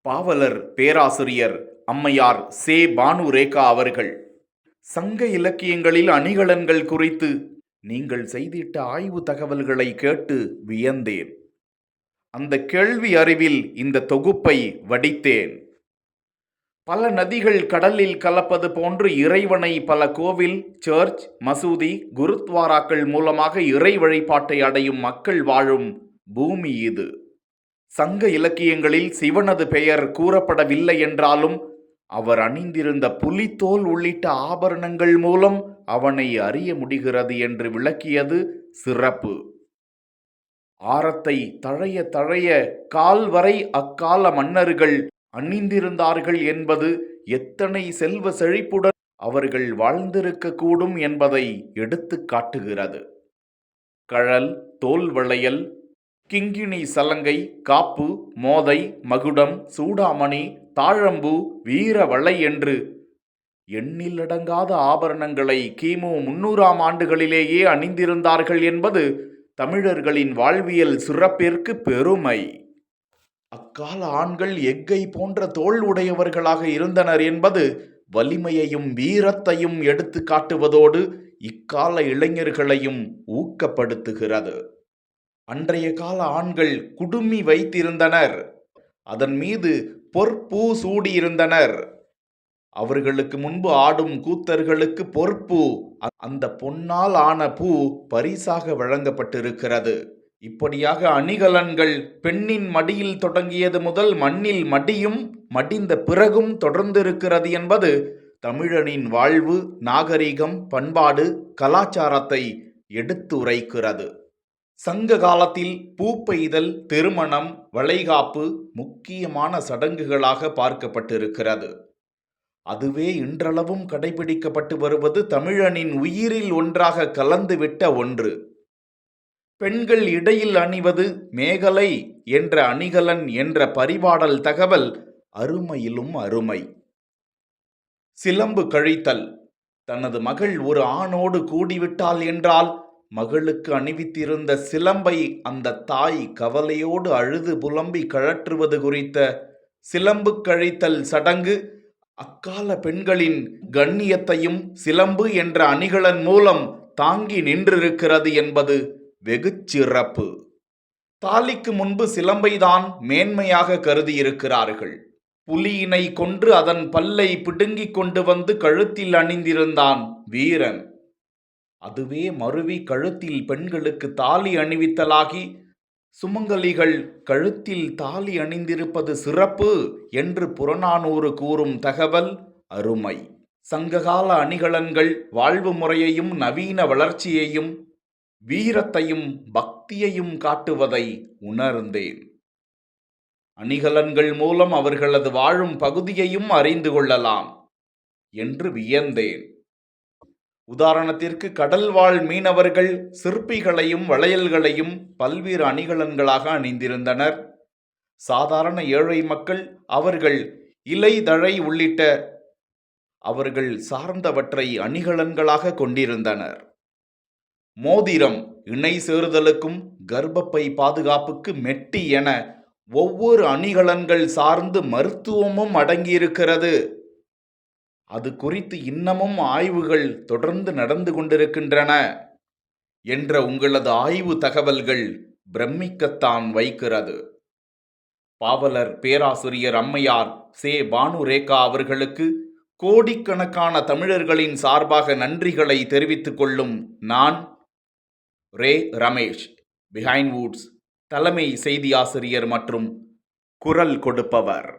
பாவலர் பேராசிரியர் அம்மையார் சே. பானு ரேகா அவர்கள் சங்க இலக்கியங்களில் அணிகலன்கள் குறித்து நீங்கள் செய்திட்ட ஆய்வு தகவல்களை கேட்டு வியந்தேன். அந்த கேள்வி அறிவில் இந்த தொகுப்பை வடித்தேன். பல நதிகள் கடலில் கலப்பது போன்று இறைவனை பல கோவில், சர்ச், மசூதி, குருத்வாராக்கள் மூலமாக இறை வழிபாட்டை அடையும் மக்கள் வாழும் பூமி இது. சங்க இலக்கியங்களில் சிவனது பெயர் கூறப்படவில்லை என்றாலும் அவர் அணிந்திருந்த புலித்தோல் உள்ளிட்ட ஆபரணங்கள் மூலம் அவனை அறிய முடிகிறது என்று விளக்கியது சிறப்பு. ஆரத்தை தழைய தழைய கால் வரை அக்கால மன்னர்கள் அணிந்திருந்தார்கள் என்பது எத்தனை செல்வ செழிப்புடன் அவர்கள் வாழ்ந்திருக்க கூடும் என்பதை எடுத்து காட்டுகிறது. கழல், தோல் வளையல், கிங்கிணி சலங்கை, காப்பு, மோதை, மகுடம், சூடாமணி, தாழம்பூ, வீர வளை என்று எண்ணிலடங்காத ஆபரணங்களை கிமு 300ஆம் ஆண்டுகளிலேயே அணிந்திருந்தார்கள் என்பது தமிழர்களின் வாழ்வியல் சிறப்பிற்கு பெருமை. அக்கால ஆண்கள் எஃகை போன்ற தோள் உடையவர்களாக இருந்தனர் என்பது வலிமையையும் வீரத்தையும் எடுத்து காட்டுவதோடு இக்கால இளைஞர்களையும் ஊக்கப்படுத்துகிறது. அன்றைய கால ஆண்கள் குடுமி வைத்திருந்தனர். அதன் மீது பொற்பூ சூடியிருந்தனர். அவர்களுக்கு முன்பு ஆடும் கூத்தர்களுக்கு பொற்பூ, அந்த பொன்னால் ஆன பூ பரிசாக வழங்கப்பட்டிருக்கிறது. இப்படியாக அணிகலன்கள் பெண்ணின் மடியில் தொடங்கியது முதல் மண்ணில் மடியும் மடிந்த பிறகும் தொடர்ந்திருக்கிறது என்பது தமிழனின் வாழ்வு, நாகரிகம், பண்பாடு, கலாச்சாரத்தை எடுத்துரைக்கிறது. சங்க காலத்தில் பூப்பெய்தல், திருமணம், வளைகாப்பு முக்கியமான சடங்குகளாக பார்க்கப்பட்டிருக்கிறது. அதுவே இன்றளவும் கடைபிடிக்கப்பட்டு வருவது தமிழனின் உயிரில் ஒன்றாக கலந்துவிட்ட ஒன்று. பெண்கள் இடையில் அணிவது மேகலை என்ற அணிகலன் என்ற பரிபாடல் தகவல் அருமையிலும் அருமை. சிலம்பு கழித்தல். தனது மகள் ஒரு ஆணோடு கூடிவிட்டாள் என்றால் மகளுக்கு அணிவித்திருந்த சிலம்பை அந்த தாய் கவலையோடு அழுது புலம்பி கழற்றுவது குறித்த சிலம்பு கழித்தல் சடங்கு அக்கால பெண்களின் கண்ணியத்தையும் சிலம்பு என்ற அணிகலன் மூலம் தாங்கி நின்றிருக்கிறது என்பது வெகு சிறப்பு. தாலிக்கு முன்பு சிலம்பைதான் மேன்மையாக கருதியிருக்கிறார்கள். புலியினை கொன்று அதன் பல்லை பிடுங்கிக் கொண்டு வந்து கழுத்தில் அணிந்திருந்தான் வீரன். அதுவே மருவி கழுத்தில் பெண்களுக்கு தாலி அணிவித்தலாகி சுமங்கலிகள் கழுத்தில் தாலி அணிந்திருப்பது சிறப்பு என்று புறநானூறு கூறும் தகவல் அருமை. சங்ககால அணிகலன்கள் வாழ்வு முறையையும் நவீன வளர்ச்சியையும் வீரத்தையும் பக்தியையும் காட்டுவதை உணர்ந்தேன். அணிகலன்கள் மூலம் அவர்களது வாழும் பகுதியையும் அறிந்து கொள்ளலாம் என்று வியந்தேன். உதாரணத்திற்கு கடல்வாழ் மீனவர்கள் சிற்பிகளையும் வளையல்களையும் பல்வேறு அணிகலன்களாக அணிந்திருந்தனர். சாதாரண ஏழை மக்கள் அவர்கள் இலை, தழை உள்ளிட்ட அவர்கள் சார்ந்தவற்றை அணிகலன்களாக கொண்டிருந்தனர். மோதிரம் இணை சேருதலுக்கும் கர்ப்பப்பை பாதுகாப்புக்கு மெட்டி என ஒவ்வொரு அணிகலன்கள் சார்ந்து மருத்துவமும் அடங்கியிருக்கிறது. அது குறித்து இன்னமும் ஆய்வுகள் தொடர்ந்து நடந்து கொண்டிருக்கின்றன என்ற உங்களது ஆய்வு தகவல்கள் பிரமிக்கத்தான் வைக்கிறது. பாவலர் பேராசிரியர் அம்மையார் சே. பானு ரேகா அவர்களுக்கு கோடிக்கணக்கான தமிழர்களின் சார்பாக நன்றிகளை தெரிவித்துக் கொள்ளும் நான் ரே. ரமேஷ், பிஹைண்ட் வுட்ஸ் தலைமை செய்தி ஆசிரியர் மற்றும் குரல் கொடுப்பவர்.